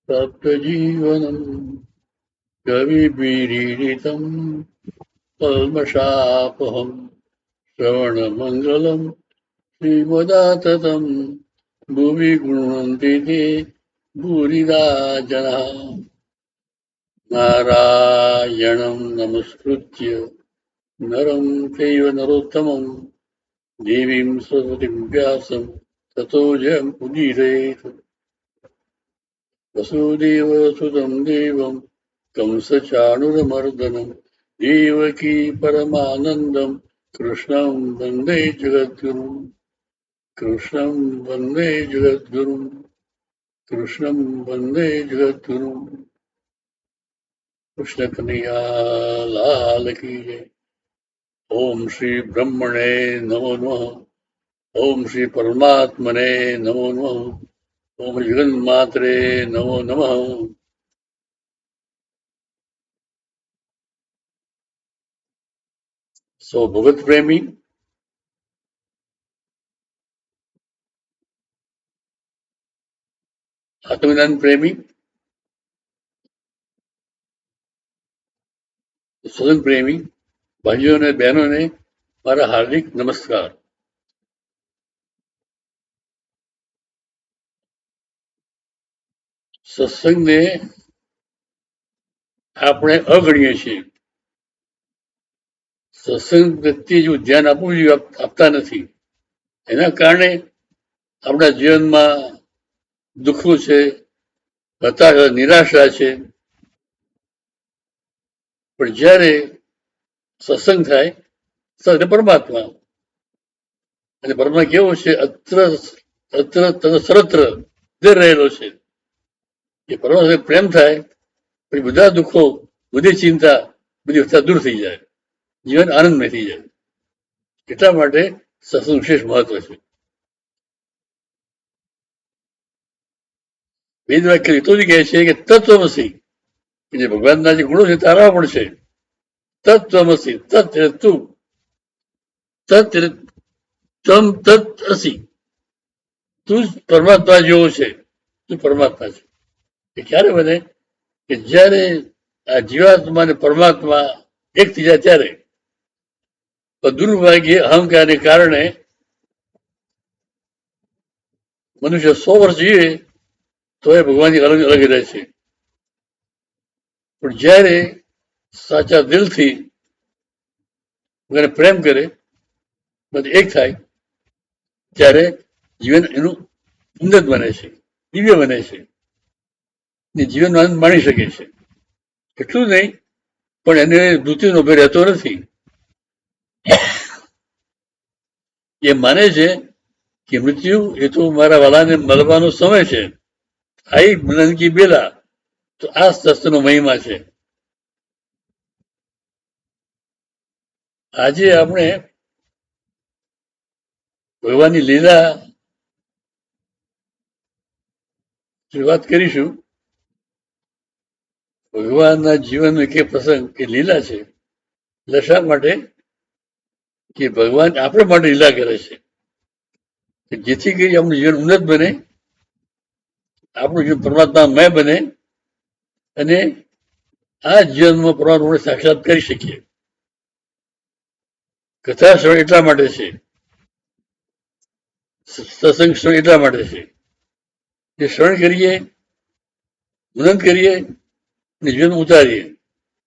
तप्तजीवनम् कविभिरीडितम् कल्मषापहम् श्रवणमङ्गलम् श्रीमदाततम् भुवि गृह्णन्ति ते भूरिदा जनाः नारायणम् नमस्कृत्य नरं चैव नरोत्तमं देवीं सरस्वतीं व्यासं ततो जयमुदीरयेत् वसुदेवसुतं देवं कंसचाणूरमर्दनं देवकी परमानन्दं कृष्णं वन्दे जगद्गुरुं कृष्णं वन्दे जगद्गुरुं कृष्णं वन्दे जगद्गुरुं कृष्णकन्हैया लाल की जय। ओम श्री ब्रह्मणे नमो नमः। ओम श्री परमात्मने नमो नमः। ओम जगन्मात्रे नमो नमः। सो भगत प्रेमी, आत्मज्ञान प्रेमी, सदन प्रेमी भाइयों ने बहनों ने મારા હાર્દિક નમસ્કાર। સત્સંગને આપણે અગણીએ છીએ। સત્સંગ પ્રત્યે જો ધ્યાન આપવું જોઈએ આપતા નથી। એના કારણે આપણા જીવનમાં દુઃખો છે, હતાશા, નિરાશા છે। પણ જ્યારે સત્સંગ થાય ત્યારે પરમાત્મા, અને પરમાત્મા કેવો છે? અત્ર અત્ર તત્ર સર્વત્ર દર રહેલો છે। એ પરમાત્મા સાથે પ્રેમ થાય પછી બધા દુઃખો, બધી ચિંતા, બધી વ્યથા દૂર થઈ જાય, જીવન આનંદમય થઈ જાય। એટલા માટે સત્સંગ વિશેષ મહત્વ છે। વેદ વાક્ય તો જ કહે છે કે તત્વમસી, કે જે ભગવાનના જે ગુણો છે તારા પણ છે। તત્વમસી, તત એટલે તું, તત એટલે તમ તત અસી, તું જ પરમાત્મા જેવો છે, તું પરમાત્મા છે। એ ક્યારે બને? કે જ્યારે આ જીવાત્મા અને પરમાત્મા એક થઈ જાય ત્યારે। દુર્ભાગ્ય અહંકારને કારણે મનુષ્ય 100 વર્ષ જીવે તો એ ભગવાનની અલગ અલગ રહે છે। પણ જ્યારે સાચા દિલથી ભગવાનને પ્રેમ કરે, એક થાય, ત્યારે જીવન એનું ઉન્નત બને છે, દિવ્ય બને છે, ને જીવનનો આનંદ માણી શકે છે। એટલું જ નહીં, પણ એને મૃત્યુનો ભય રહેતો નથી। એ માને છે કે મૃત્યુ એ તો મારા વાલાને મળવાનો સમય છે, આઈ મિલન કી બેલા। તો આ શસ્ત્રનો મહિમા છે। આજે આપણે ભગવાનની લીલા વાત કરીશું। ભગવાનના જીવનનો એક પ્રસંગ એ લીલા છે। શા માટે? કે ભગવાન આપણા માટે લીલા કરે છે, જેથી કરી આપણું જીવન ઉન્નત બને, આપણું જીવન પરમાત્મામય બને, અને આ જીવનમાં પરમાત્માને સાક્ષાત કરી શકીએ। કથા શ્રવણ એટલા માટે છે, સત્સંગ શ્રવણ એટલા માટે છે કે શ્રવણ કરીએ, મનન કરીએ અને જીવન ઉતારીએ।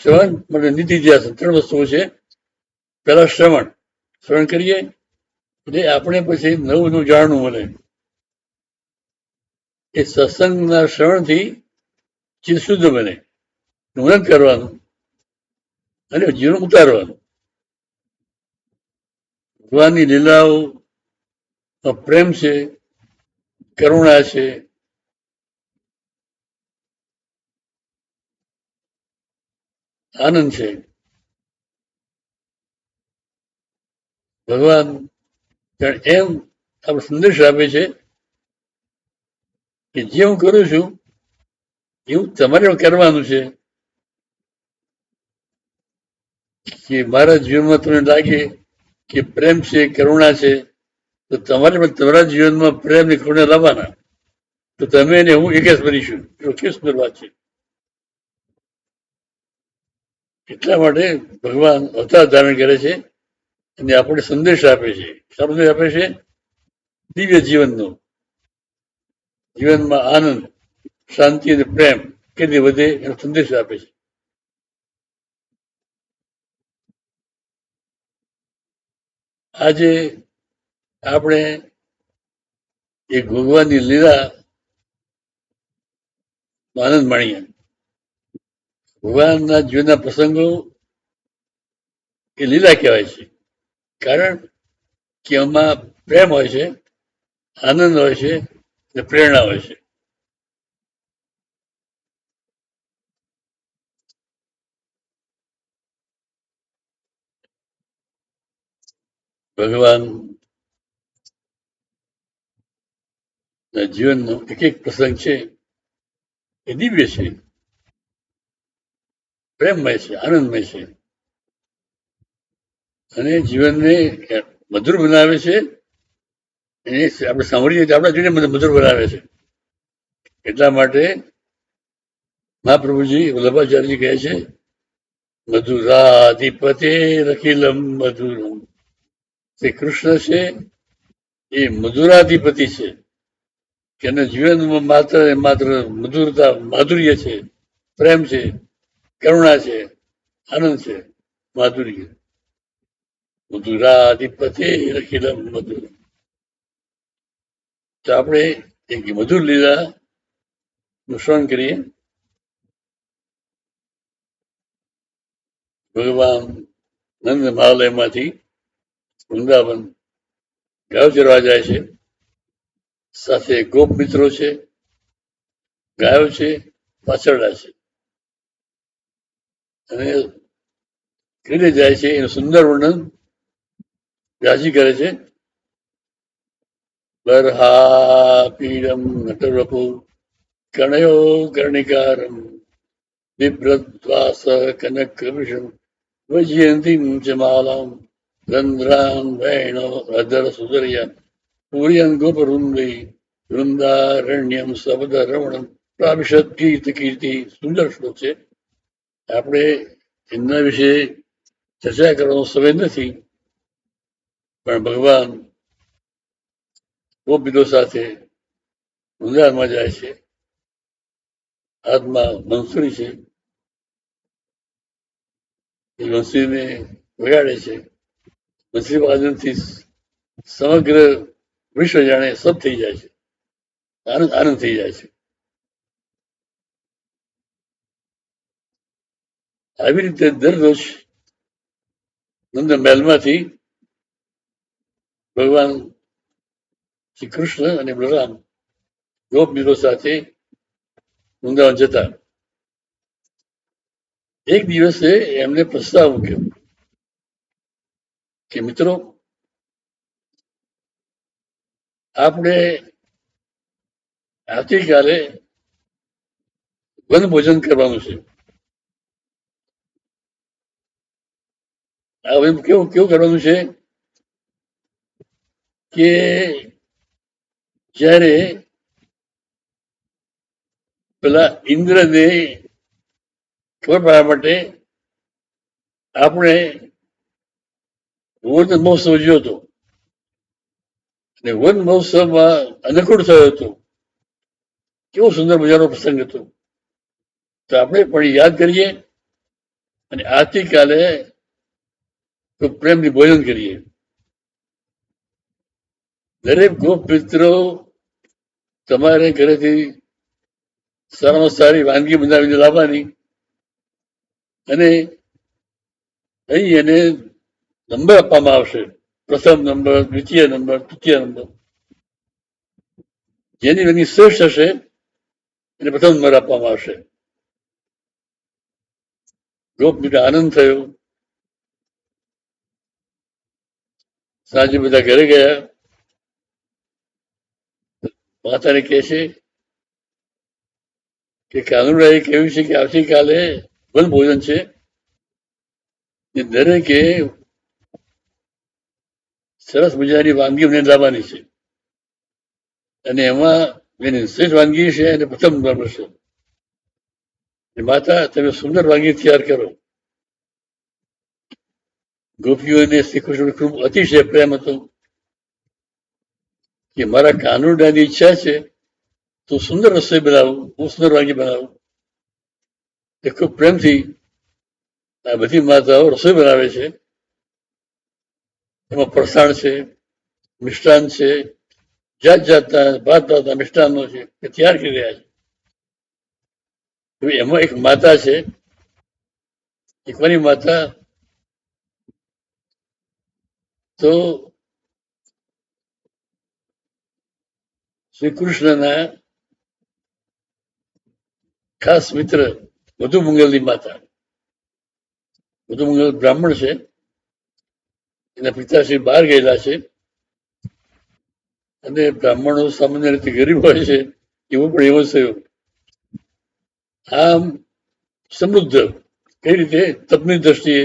શ્રવણ માટે નીતિ ધ્યાસન 3 વસ્તુઓ છે। પહેલા શ્રવણ કરીએ એટલે આપણે પછી નવું નવું જાણવું મળે। એ સત્સંગના શ્રવણથી ચિત્ત શુદ્ધ બને, મનન કરવાનું અને જીવન ઉતારવાનું। ભગવાનની લીલાઓ પ્રેમ છે, કરુણા છે, આનંદ છે। ભગવાન એમ આપણે સંદેશ આપે છે કે જે હું કરું છું એવું તમારે કરવાનું છે। કે મારા જીવનમાં તમને લાગે કે પ્રેમ છે, કરુણા છે, તો તમારે તમારા જીવનમાં પ્રેમ ને કરુણા લાવવાના। તો તમે ને હું એક જ બનીશું. કેવી સુંદર વાત છે. એટલા માટે ભગવાન અવતાર ધારણ કરે છે અને આપણે સંદેશ આપે છે. શા સંદેશ આપે છે? દિવ્ય જીવનનો. જીવનમાં આનંદ, શાંતિ અને પ્રેમ કેથી વધે એનો સંદેશ આપે છે. આજે આપણે એ ભગવાનની લીલા આનંદ માણીએ. ભગવાનના જીવનના પ્રસંગો એ લીલા કહેવાય છે. કારણ કે એમાં પ્રેમ હોય છે, આનંદ હોય છે અને પ્રેરણા હોય છે. ભગવાન જીવનનો એક એક પ્રસંગ છે એ દિવ્ય છે, પ્રેમમય છે, આનંદમય છે અને જીવનને મધુર બનાવે છે. એને આપણે સાંભળીએ આપણા જોઈને મધુર બનાવે છે. એટલા માટે મહાપ્રભુજી વલ્લભાચાર્યજી કહે છે, મધુરાધિપતે રખિલમ મધુરમ. શ્રી કૃષ્ણ છે એ મધુરાધિપતિ છે કે એના જીવનમાં માત્ર માત્ર મધુરતા, માધુર્ય છે, પ્રેમ છે, કરુણા છે, આનંદ છે, માધુર્ય. મધુરાધિપતે રખિલમ મધુરમ. તો આપણે એક મધુર લીલા નું શ્રવણ કરીએ. ભગવાન નંદ મહાલયમાંથી વૃંદાવન ગાયો ચરવા જાય છે. સાથે ગોપ મિત્રો છે, ગાયો છે, વાછરડા છે અને કઈને જાય છે એનું સુંદર વર્ણન વ્યાસજી કરે છે. બરહા પીડમ નટરપુ કણયો કર્ણિકારમ બિભ્રદ્વાસ કનક વિષમ વજયંતીમ ચ માલામ ગંધ્રામ વૈણો અધર સુદર્યા પૂર્યન ગોપવૃંદૈ વૃંદારણ્યમ શબ્દ રમણમ પ્રાવિશદ કીર્તિ કીર્તિ. સુંદર શ્લોક છે. આપણે એમના વિશે ચર્ચા કરવાનો સમય નથી, પણ ભગવાન ગોપીઓ સાથે વૃંદાવનમાં જાય છે. હાથમાં બંસુરી છે, એ બંસુરીને વગાડે છે. બંસરી વાદનથી સમગ્ર વિશ્વ જાણે સબ થઈ જાય છે, આનંદ આનંદ થઈ જાય છે. આવી રીતે દરરોજ નંદ મહેલમાંથી ભગવાન શ્રી કૃષ્ણ અને બલરામ ગોપ મિત્રો સાથે વૃંદાવન જતા. એક દિવસે એમને પ્રસ્તાવ મૂક્યો કે મિત્રો, આપણે આવતીકાલે વન ભોજન કરવાનું છે. આ કેવું કેવું કરવાનું છે કે જ્યારે પેલા ઇન્દ્રને ખબર પાડવા માટે આપણે વન મહોત્સવ જોયો હતો અને વન મહોત્સવમાં અનુકૂળ થયો હતો. કેવો સુંદર મજાનો પ્રસંગ હતો. તો આપણે પણ યાદ કરીએ અને આવતીકાલે પ્રેમથી ભોજન કરીએ. દરેક ગોપ મિત્રો તમારે ઘરેથી સારામાં સારી વાનગી બનાવીને લાવવાની અને અહીં એને નંબર આપવામાં આવશે. પ્રથમ નંબર, દ્વિતીય નંબર, તૃતીય નંબર. જેની વાનગી શ્રેષ્ઠ હશે એને પ્રથમ નંબર આપવામાં આવશે. ગોપ મિત્રો આનંદ થયો. સાંજે બધા ઘરે ગયા. માતાને કહે છે કે કાનુડાએ કહ્યું છે કે આવતીકાલે વન ભોજન છે, દરેકે સરસ મજાની વાનગી મને લાવવાની છે અને એમાં એની શ્રેષ્ઠ વાનગી છે અને પ્રથમ ધર્મ છે. માતા તમે સુંદર વાનગી તૈયાર કરો. ગોપીઓને શ્રી કૃષ્ણ ખૂબ અતિશય પ્રેમ હતો કે મારા કાનુડાની ઈચ્છા છે તો સુંદર રસોઈ બનાવું, હું સુંદર વાનગી બનાવું. એ ખૂબ પ્રેમથી આ બધી માતાઓ રસોઈ બનાવે છે. એમાં ફરસાણ છે, મિષ્ટાન છે, જાત જાતના ભાત ભાતના મિષ્ટાનો છે એ તૈયાર કરી રહ્યા છે. એમાં એક માતા છે, એકવાની માતા તો શ્રી કૃષ્ણના ખાસ મિત્ર મધુમંગલની માતા. મધુમંગલ બ્રાહ્મણ છે, એના પિતાશ્રી બહાર ગયેલા છે અને બ્રાહ્મણો સામાન્ય રીતે ગરીબ હોય છે એવું પણ એવો થયો. આમ સમૃદ્ધ કઈ રીતે તપની દ્રષ્ટિએ,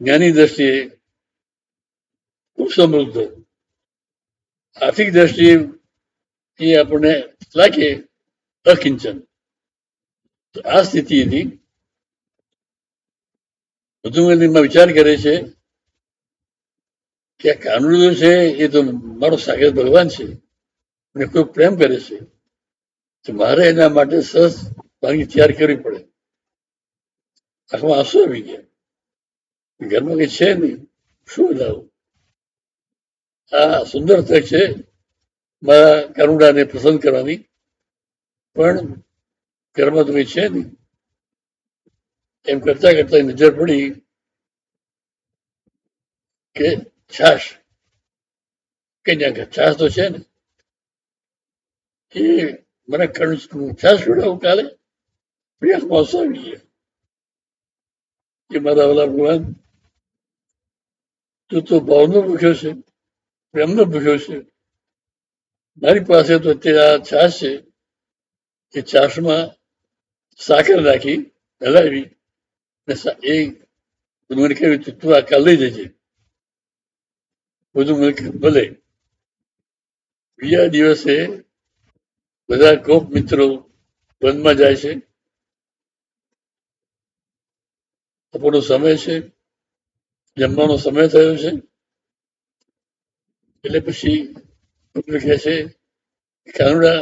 જ્ઞાની દ્રષ્ટિએ ખૂબ સમૃદ્ધ, આર્થિક દ્રષ્ટિએ એ આપણને લાગે અકિંચન. આ સ્થિતિ હતી. મધુમંગલમાં વિચાર કરે છે કે આ કાનુડો છે એ તો મારો સાક્ષાત ભગવાન છે અને કોઈ પ્રેમ કરે છે તો મારે એના માટે સરસ વાનગી તૈયાર કરવી પડે. આંખમાં આંસુ આવી ગયા. ઘરમાં કઈ છે નહીં, શું બનાવું? આ સુંદર તક છે મારા કાનુડાને પસંદ કરવાની, પણ ઘરમાં તો કઈ છે નહીં. એમ કરતા કરતા નજર પડી કે છાશ, કઈ ના છાશ તો છે ને, એ મને છાશ પીવડાવું કાલે. આંખમાં આંસુ આવી ગયા કે મારા વાલા ભગવાન, તું તો ભાવનો ભૂખ્યો છે, પ્રેમનો ભૂખ્યો છે. મારી પાસે તો અત્યારે આ છાશ છે, એ છાશમાં સાકર નાખી હલાવી એ મને કહ્યું તું આ કાલ લઈ જજે. બધું મને ભલે. બીજા દિવસે બધા ગોપ મિત્રો વનમાં જાય છે. બપોરનો સમય છે, જમવાનો સમય થયો છે. એટલે પછી કહે છે કાનુડા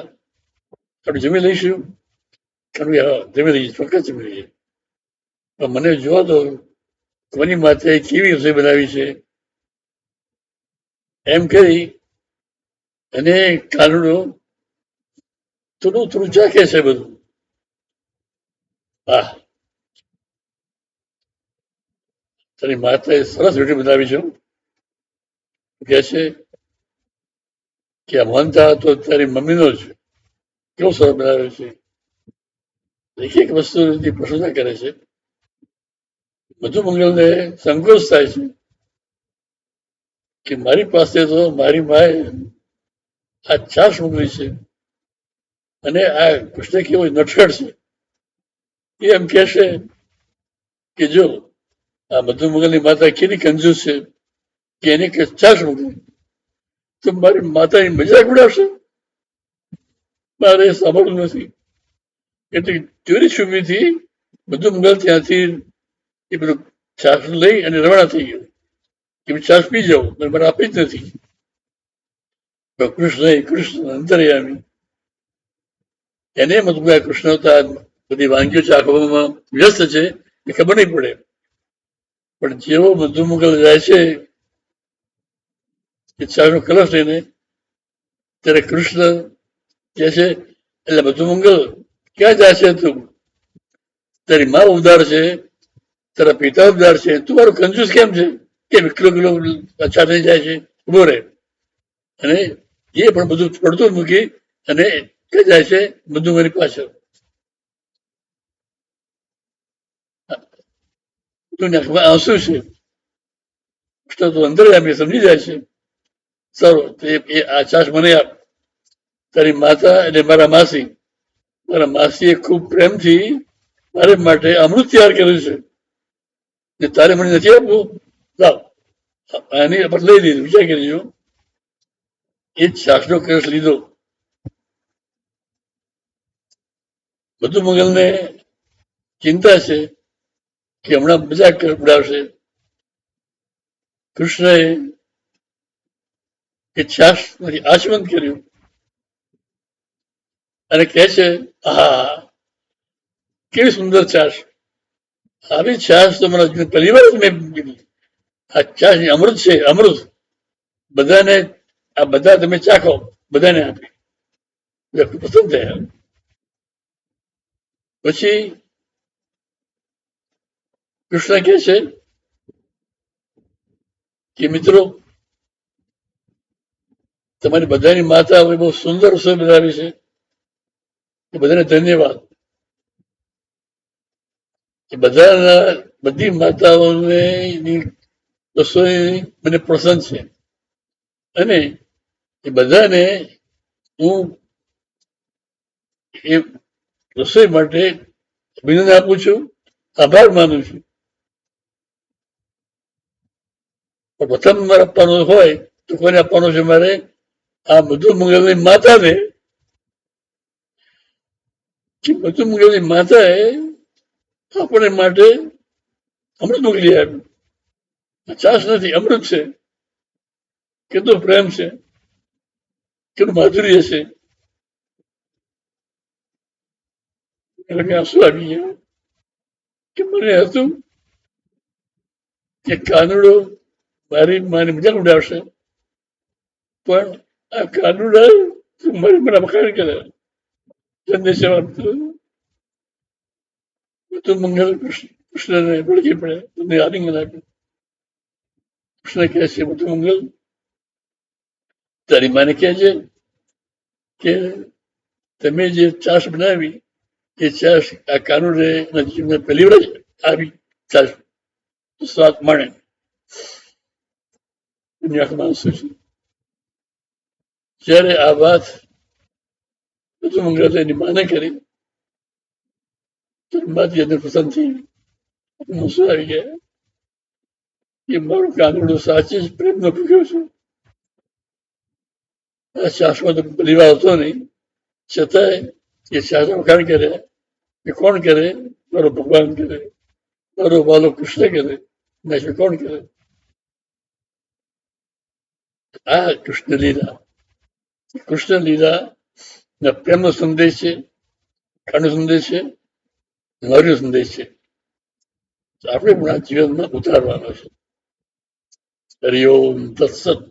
આપણે જમી લઈશું. કાનુડા જમી લઈએ, ચોક્કસ જમી લઈએ. પણ મને જોવા દો કોની માથે કેવી રસોઈ બનાવી છે. એમ કરી અને કાનુડો થોડું થોડું ચાખે છે બધું. હા, તારી માતાએ સરસ રોટી બનાવી છે. કે છે કે આ મોહનથાળ તો તારી મમ્મીનો જ, કેવો સરસ બનાવ્યો છે. એક એક વસ્તુની પ્રશંસા કરે છે. મધુમંગલને સંકોચ થાય છે કે મારી પાસે તો મારી માએ આ છાશ મોકલી છે અને આ કૃષ્ણ કેવો નટખટ છે. એ એમ કે છે કે જો આ મધુમંગલની માતા કેવી કંજૂસ છે કે એને છાશ મોકલી તો મારી માતાની મજાક ઉડાવશે. મારે સાંભળવું નથી. એટલે ચોરી છુપીથી મધુમંગલ ત્યાંથી એ બધું છાશ લઈ અને રવાના થઈ ગયો કે છાશ પી જાઉં, મને આપી જ નથી. કૃષ્ણ અંતર્યામી એને મતલબ કૃષ્ણ બધી વાનગીઓ ચાખવામાં વ્યસ્ત છે એ ખબર નહીં પડે. પણ જેવો મધુમંગલ જાય છે એ ચાનો કલશ લઈને, ત્યારે કૃષ્ણ કે છે એટલે મધુમંગલ ક્યાં જાય છે તું? તારી મા ઉદાર છે, તારા પિતા ઉદાર છે, તું મારું કંજૂસ કેમ છે? કેમ કિલો કિલો અચ્છા થઈ જાય છે? ઉભો રહે. અને એ પણ બધું પડતું મૂકી અને ક્યાં જાય છે? મધુમંગલની પાછળ. આંસુ છે. કૃષ્ણ તો અંદર આપી સમજી જાય છે. સારું, એ આ છાશ મને આપ. તારી માતા એટલે મારા માસીએ ખૂબ પ્રેમથી મારે માટે અમૃત તૈયાર કર્યું છે ને તારે મને નથી આપવું. લાવ, આની આપણે લઈ લીધું, વિચાર કરી જો. એ છાશનો કળશ લીધો મધુ મંગલને ચિંતા છે કે હમણાં મજાક ઉડાવશે. કૃષ્ણએ એ છાશ માંથી આચમન કર્યું અને કહે છે, હા કેવી સુંદર છાશ, આવી છાશ તો મને પહેલી વાર જ મેં પીધી. આ છાશ અમૃત છે, અમૃત. બધાને આ બધા તમે ચાખો, બધાને આપી. પસંદ થયા. પછી કૃષ્ણ કહે છે કે મિત્રો, તમારી બધાની માતા બહુ સુંદર રસોઈ બનાવી છે, એ બધાને ધન્યવાદ. એ બધી માતાઓને રસોઈ મને પસંદ છે અને એ બધાને હું એ રસોઈ માટે અભિનંદન આપું છું, આભાર માનું છું. પ્રથમ મારે આપવાનું હોય તો કોને આપવાનું છે મારે? આ મધુ મંગલની માતાને. મધુ મંગલની માતાએ આપણે માટે અમૃત મોકલી આપ્યું. છાશ નથી, અમૃત છે. કેટલો પ્રેમ છે, કેટલું માધુર્ય છે. એટલે આંસુ આવી ગયા કે મને હતું કે કાનુડો મારી માની મજાક ઉડાવશે, પણ આ કાનુડા મારી મને વખાણ કરે. સંદેશા બધું મંગલ કૃષ્ણને વળગી પડે, તમને આલિંગન આપ્યું. કૃષ્ણ કહે છે, બધું મંગલ તારી માને કહેજે કે તમે જે છાશ બનાવી એ છાશ આ કાનુડે જીવને પહેલી વાર આવી છાશ સ્વાદ માણે. એની આંખમાં આંસુ છે. જ્યારે આ વાત બધું મંગળ એની માને કરી, મારી અંદર પસંદ થઈ, આંસુ આવી ગયા કે મારું કાનુડો સાચે જ પ્રેમનો ભૂખ્યો છે. આ છાશમાં તો પરિવાર હતો નહીં, છતાંય એ છાશ વખાણ કરે. એ કોણ કરે? મારો ભગવાન કરે, મારો વાલો કૃષ્ણ કરે, નહીં કોણ કરે? આ કૃષ્ણ લીલા. કૃષ્ણ લીલા પ્રેમનો સંદેશ છે, કાનો સંદેશ છે, મારો સંદેશ છે. આપણે પણ આ જીવનમાં ઉતારવાનો છે. હરિઓમ તત્સત.